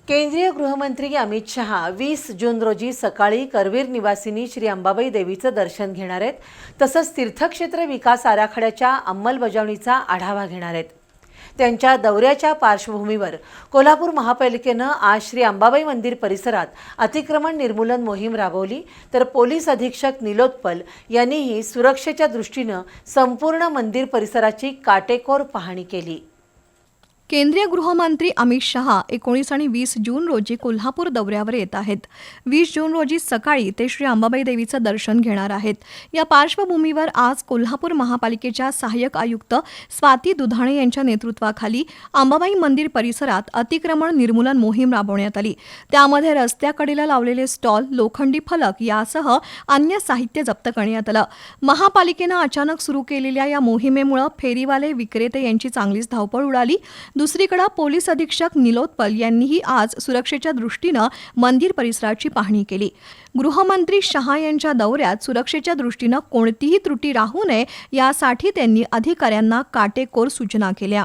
केंद्रीय गृहमंत्री अमित शहा 20 जून रोजी सकाळी करवीर निवासिनी श्री अंबाबाई देवीचं दर्शन घेणार आहेत. तसंच तीर्थक्षेत्र विकास आराखड्याच्या अंमलबजावणीचा आढावा घेणार आहेत. त्यांच्या दौऱ्याच्या पार्श्वभूमीवर कोल्हापूर महापालिकेनं आज श्री अंबाबाई मंदिर परिसरात अतिक्रमण निर्मूलन मोहीम राबवली. तर पोलीस अधीक्षक निलोत्पल यांनीही सुरक्षेच्या दृष्टीनं संपूर्ण मंदिर परिसराची काटेकोर पाहणी केली. केंद्रीय गृहमंत्री अमित शहा 19 आणि 20 जून रोजी कोल्हापूर दौऱ्यावर येत आहेत. 20 जून रोजी सकाळी ते श्री अंबाबाई देवीचं दर्शन घेणार आहेत. या पार्श्वभूमीवर आज कोल्हापूर महापालिकेच्या सहाय्यक आयुक्त स्वाती दुधाणे यांच्या नेतृत्वाखाली अंबाबाई मंदिर परिसरात अतिक्रमण निर्मूलन मोहीम राबवण्यात आली. त्यामध्ये रस्त्याकडेला लावलेले स्टॉल, लोखंडी फलक यासह अन्य साहित्य जप्त करण्यात आलं. महापालिकेनं अचानक सुरू केलेल्या या मोहिमेमुळे फेरीवाले, विक्रेते यांची चांगलीच धावपळ उडाली. दुसरीकडे पोलीस अधीक्षक निलोत्पल यांनीही आज सुरक्षेच्या दृष्टीनं मंदिर परिसराची पाहणी केली. गृहमंत्री शहा यांच्या दौऱ्यात सुरक्षेच्या दृष्टीनं कोणतीही त्रुटी राहू नये यासाठी त्यांनी अधिकाऱ्यांना काटेकोर सूचना केल्या.